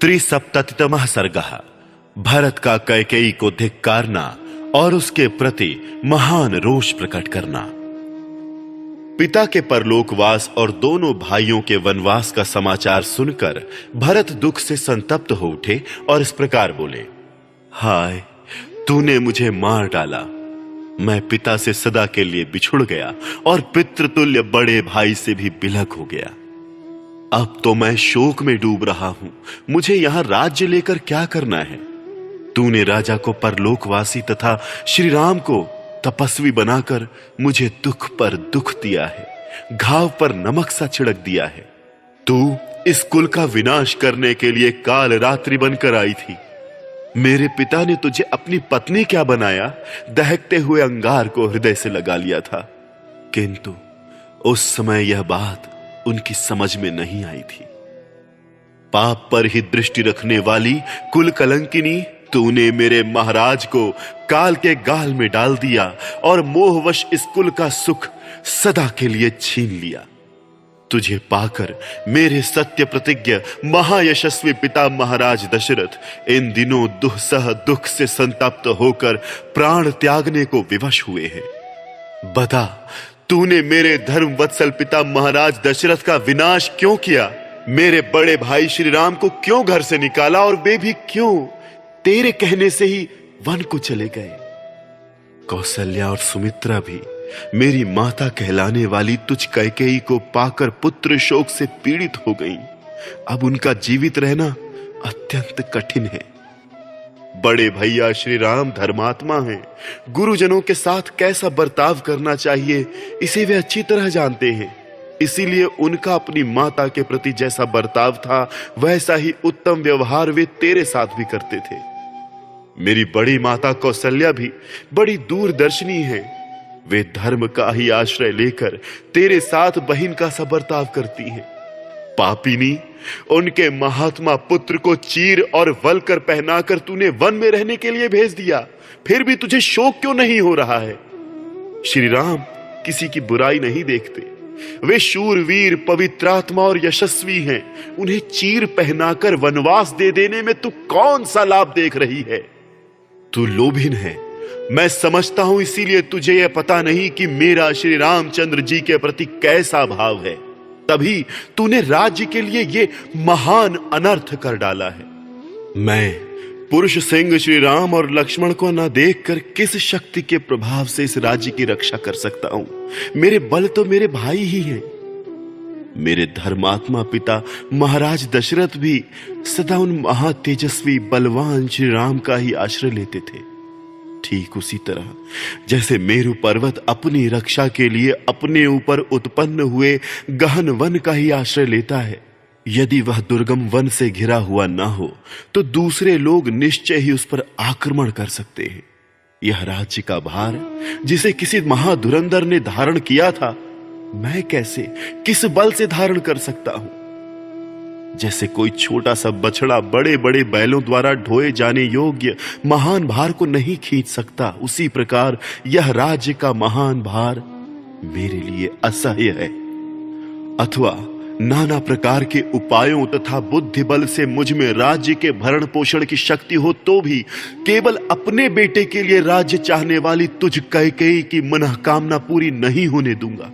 त्रिसप्ततितमः सर्गः। भरत का कैकेयी को धिक्कारना और उसके प्रति महान रोष प्रकट करना। पिता के परलोकवास और दोनों भाइयों के वनवास का समाचार सुनकर भरत दुख से संतप्त हो उठे और इस प्रकार बोले, हाय, तूने मुझे मार डाला। मैं पिता से सदा के लिए बिछुड़ गया और पितृतुल्य बड़े भाई से भी बिलक हो गया। अब तो मैं शोक में डूब रहा हूं। मुझे यहां राज्य लेकर क्या करना है? तूने राजा को परलोकवासी तथा श्री राम को तपस्वी बनाकर मुझे दुख पर दुख दिया है, घाव पर नमक सा छिड़क दिया है। तू इस कुल का विनाश करने के लिए काल रात्रि बनकर आई थी। मेरे पिता ने तुझे अपनी पत्नी क्या बनाया? दहकते हुए अंगार को हृदय से लगा लिया था, किंतु उस समय यह बात उनकी समझ में नहीं आई थी। पाप पर ही दृष्टि रखने वाली कुल कलंकिनी, तूने मेरे महाराज को काल के गाल में डाल दिया और मोहवश इस कुल का सुख सदा के लिए छीन लिया। तुझे पाकर मेरे सत्य प्रतिज्ञ महायशस्वी पिता महाराज दशरथ इन दिनों दुस्सह दुख से संतप्त होकर प्राण त्यागने को विवश हुए हैं। बता, तूने मेरे धर्म वत्सल पिता महाराज दशरथ का विनाश क्यों किया? मेरे बड़े भाई श्री राम को क्यों घर से निकाला और वे भी क्यों तेरे कहने से ही वन को चले गए? कौशल्या और सुमित्रा भी मेरी माता कहलाने वाली तुझ कैकेयी को पाकर पुत्र शोक से पीड़ित हो गईं। अब उनका जीवित रहना अत्यंत कठिन है। बड़े भैया श्री राम धर्मात्मा हैं। गुरुजनों के साथ कैसा बर्ताव करना चाहिए इसे वे अच्छी तरह जानते हैं। इसीलिए उनका अपनी माता के प्रति जैसा बर्ताव था वैसा ही उत्तम व्यवहार वे तेरे साथ भी करते थे। मेरी बड़ी माता कौशल्या भी बड़ी दूरदर्शिनी है। वे धर्म का ही आश्रय लेकर तेरे साथ बहन का सा बर्ताव करती हैं। पापिनी, उनके महात्मा पुत्र को चीर और वलकर पहनाकर तूने वन में रहने के लिए भेज दिया, फिर भी तुझे शोक क्यों नहीं हो रहा है? श्री राम किसी की बुराई नहीं देखते। वे शूरवीर, पवित्रात्मा और यशस्वी हैं। उन्हें चीर पहनाकर वनवास दे देने में तू कौन सा लाभ देख रही है? तू लोभिन है, मैं समझता हूं। इसीलिए तुझे यह पता नहीं कि मेरा श्री रामचंद्र जी के प्रति कैसा भाव है। तभी तूने राज्य के लिए ये महान अनर्थ कर डाला है। मैं पुरुष सिंह श्री राम और लक्ष्मण को न देखकर किस शक्ति के प्रभाव से इस राज्य की रक्षा कर सकता हूं? मेरे बल तो मेरे भाई ही हैं। मेरे धर्मात्मा पिता महाराज दशरथ भी सदा उन महातेजस्वी बलवान श्री राम का ही आश्रय लेते थे। ठीक उसी तरह जैसे मेरु पर्वत अपनी रक्षा के लिए अपने ऊपर उत्पन्न हुए गहन वन का ही आश्रय लेता है। यदि वह दुर्गम वन से घिरा हुआ ना हो तो दूसरे लोग निश्चय ही उस पर आक्रमण कर सकते हैं। यह राज्य का भार जिसे किसी महाधुरंधर ने धारण किया था, मैं कैसे, किस बल से धारण कर सकता हूं? जैसे कोई छोटा सा बछड़ा बड़े बड़े बैलों द्वारा ढोए जाने योग्य महान भार को नहीं खींच सकता, उसी प्रकार यह राज्य का महान भार मेरे लिए असह्य है। अथवा नाना प्रकार के उपायों तथा बुद्धि बल से मुझ में राज्य के भरण पोषण की शक्ति हो तो भी केवल अपने बेटे के लिए राज्य चाहने वाली तुझ कैकेयी की मनोकामना पूरी नहीं होने दूंगा।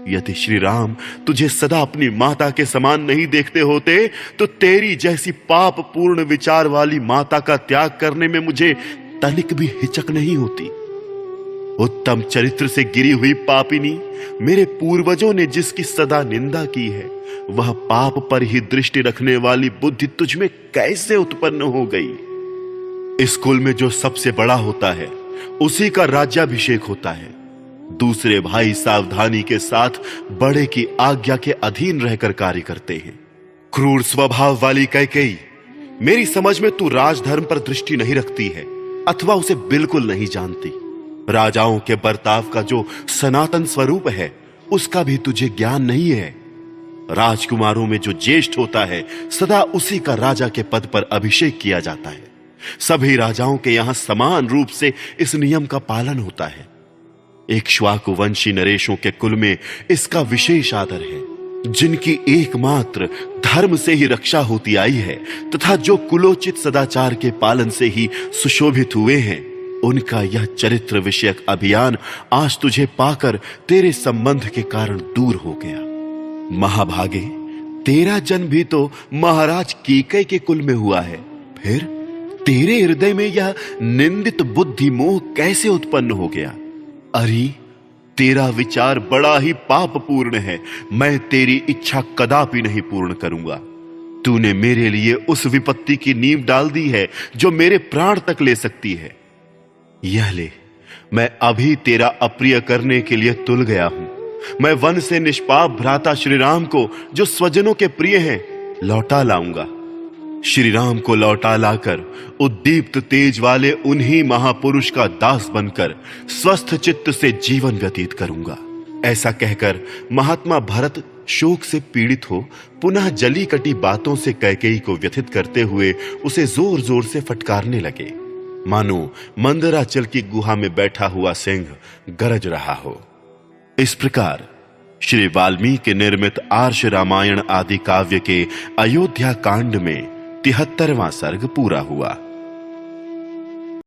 यदि श्री राम तुझे सदा अपनी माता के समान नहीं देखते होते तो तेरी जैसी पाप पूर्ण विचार वाली माता का त्याग करने में मुझे तनिक भी हिचक नहीं होती। उत्तम चरित्र से गिरी हुई पापिनी, मेरे पूर्वजों ने जिसकी सदा निंदा की है, वह पाप पर ही दृष्टि रखने वाली बुद्धि तुझ में कैसे उत्पन्न हो गई? इस कुल में जो सबसे बड़ा होता है उसी का राज्याभिषेक होता है। दूसरे भाई सावधानी के साथ बड़े की आज्ञा के अधीन रहकर कार्य करते हैं। क्रूर स्वभाव वाली कैकेयी, मेरी समझ में तू राजधर्म पर दृष्टि नहीं रखती है अथवा उसे बिल्कुल नहीं जानती। राजाओं के बर्ताव का जो सनातन स्वरूप है उसका भी तुझे ज्ञान नहीं है। राजकुमारों में जो ज्येष्ठ होता है सदा उसी का राजा के पद पर अभिषेक किया जाता है। सभी राजाओं के यहां समान रूप से इस नियम का पालन होता है। इक्ष्वाकु वंशी नरेशों के कुल में इसका विशेष आदर है। जिनकी एकमात्र धर्म से ही रक्षा होती आई है तथा जो कुलोचित सदाचार के पालन से ही सुशोभित हुए हैं, उनका यह चरित्र विषयक अभियान आज तुझे पाकर तेरे संबंध के कारण दूर हो गया। महाभागे, तेरा जन्म भी तो महाराज कीकई के कुल में हुआ है, फिर तेरे हृदय में यह निंदित बुद्धि मोह कैसे उत्पन्न हो गया? अरे, तेरा विचार बड़ा ही पापपूर्ण है। मैं तेरी इच्छा कदापि नहीं पूर्ण करूंगा। तूने मेरे लिए उस विपत्ति की नींव डाल दी है जो मेरे प्राण तक ले सकती है। यह ले, मैं अभी तेरा अप्रिय करने के लिए तुल गया हूं। मैं वन से निष्पाप भ्राता श्री राम को, जो स्वजनों के प्रिय हैं, लौटा लाऊंगा। श्री राम को लौटा लाकर उद्दीप्त तेज वाले उन्हीं महापुरुष का दास बनकर स्वस्थ चित्त से जीवन व्यतीत करूंगा। ऐसा कहकर महात्मा भरत शोक से पीड़ित हो पुनः जली कटी बातों से कैकेयी को व्यथित करते हुए उसे जोर जोर से फटकारने लगे, मानो मंदराचल की गुहा में बैठा हुआ सिंह गरज रहा हो। इस प्रकार श्री वाल्मीकि निर्मित आर्ष रामायण आदि काव्य के अयोध्या कांड में 73वां सर्ग पूरा हुआ।